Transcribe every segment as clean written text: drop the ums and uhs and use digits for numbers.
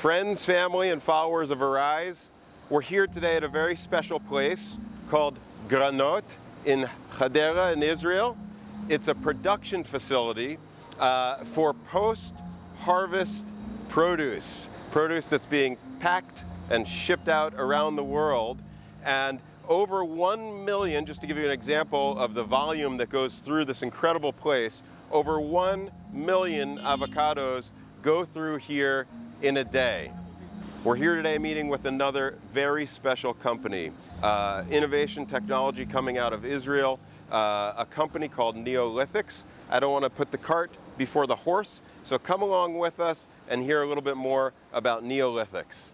Friends, family, and followers of Arise, we're here today at a very special place called Granot in Hadera in Israel. It's a production facility for post-harvest produce that's being packed and shipped out around the world. And over 1 million, just to give you an example of the volume that goes through this incredible place, over 1 million avocados go through here in a day. We're here today meeting with another very special company, innovation technology coming out of Israel, a company called NEOLITHICS. I don't want to put the cart before the horse, so come along with us and hear a little bit more about NEOLITHICS.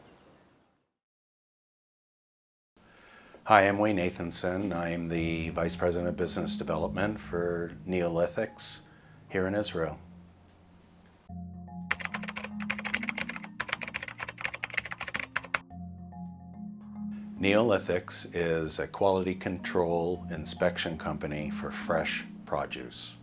Hi, I'm Wayne Nathanson. I'm the Vice President of Business Development for NEOLITHICS here in Israel. NEOLITHICS is a quality control inspection company for fresh produce.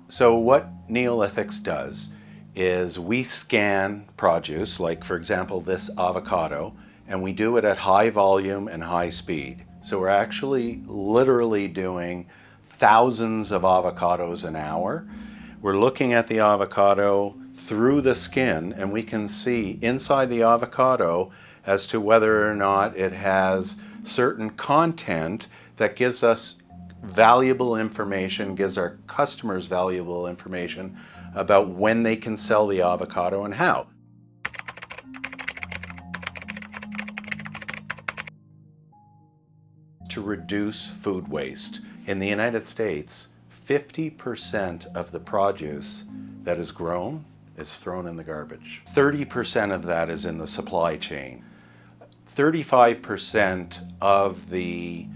So what NEOLITHICS does is we scan produce, like for example this avocado, and we do it at high volume and high speed. So we're actually literally doing thousands of avocados an hour. We're looking at the avocado through the skin, and we can see inside the avocado as to whether or not it has certain content that gives us valuable information, gives our customers valuable information about when they can sell the avocado and how. To reduce food waste. In the United States, 50% of the produce that is grown is thrown in the garbage. 30% of that is in the supply chain. 35% of the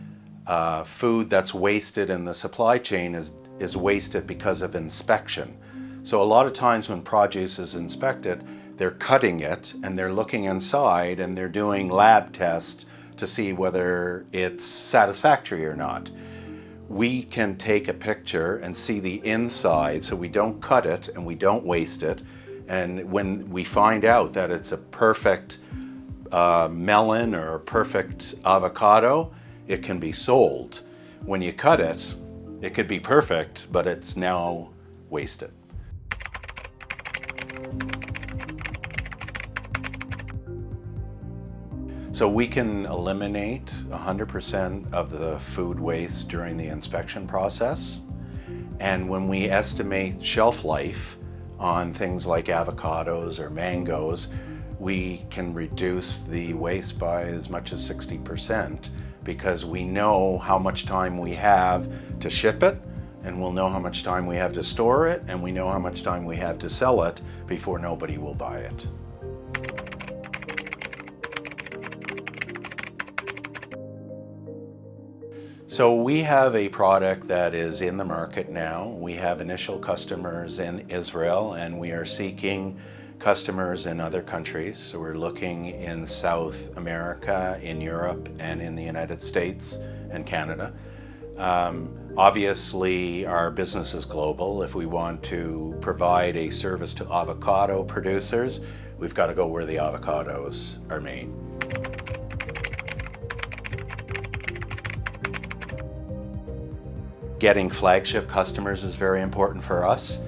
food that's wasted in the supply chain is wasted because of inspection. So a lot of times when produce is inspected, they're cutting it and they're looking inside and they're doing lab tests to see whether it's satisfactory or not. We can take a picture and see the inside, so we don't cut it and we don't waste it. And when we find out that it's a perfect melon or a perfect avocado, it can be sold. When you cut it, it could be perfect, but it's now wasted. So we can eliminate 100% of the food waste during the inspection process. And when we estimate shelf life on things like avocados or mangoes, we can reduce the waste by as much as 60% because we know how much time we have to ship it, and we'll know how much time we have to store it, and we know how much time we have to sell it before nobody will buy it. So we have a product that is in the market now. We have initial customers in Israel, and we are seeking customers in other countries. So we're looking in South America, in Europe, and in the United States and Canada. Obviously, our business is global. If we want to provide a service to avocado producers, we've got to go where the avocados are made. Getting flagship customers is very important for us.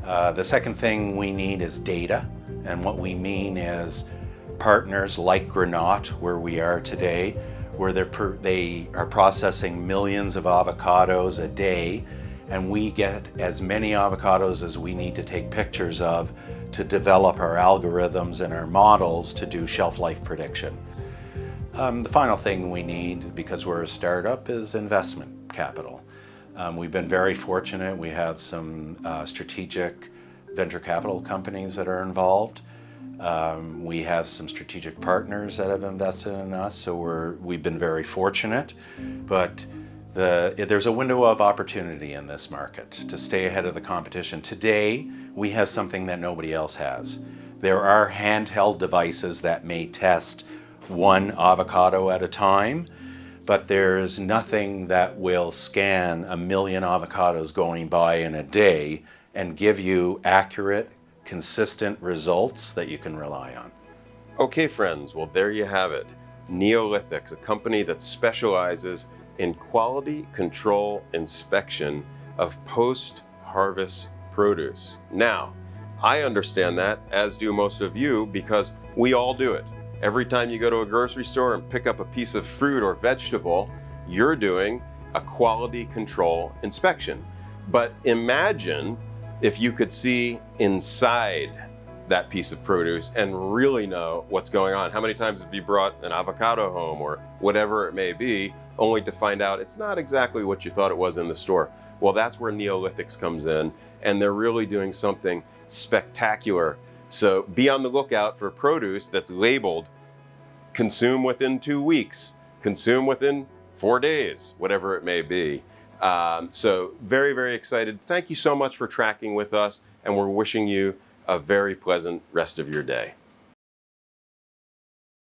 The second thing we need is data, and what we mean is partners like Granot, where we are today, where they are processing millions of avocados a day, and we get as many avocados as we need to take pictures of to develop our algorithms and our models to do shelf life prediction. The final thing we need, because we're a startup, is investment capital. We've been very fortunate. We have some strategic venture capital companies that are involved. We have some strategic partners that have invested in us, so we've been very fortunate. But there's a window of opportunity in this market to stay ahead of the competition. Today, we have something that nobody else has. There are handheld devices that may test one avocado at a time, but there's nothing that will scan 1 million avocados going by in a day and give you accurate, consistent results that you can rely on. Okay, friends, well, there you have it. NEOLITHICS, a company that specializes in quality control inspection of post-harvest produce. Now, I understand that, as do most of you, because we all do it. Every time you go to a grocery store and pick up a piece of fruit or vegetable, you're doing a quality control inspection. But imagine if you could see inside that piece of produce and really know what's going on. How many times have you brought an avocado home or whatever it may be, only to find out it's not exactly what you thought it was in the store? Well, that's where NEOLITHICS comes in, and they're really doing something spectacular. So be on the lookout for produce that's labeled consume within 2 weeks, consume within 4 days, whatever it may be. So very, very excited. Thank you so much for tracking with us, and we're wishing you a very pleasant rest of your day.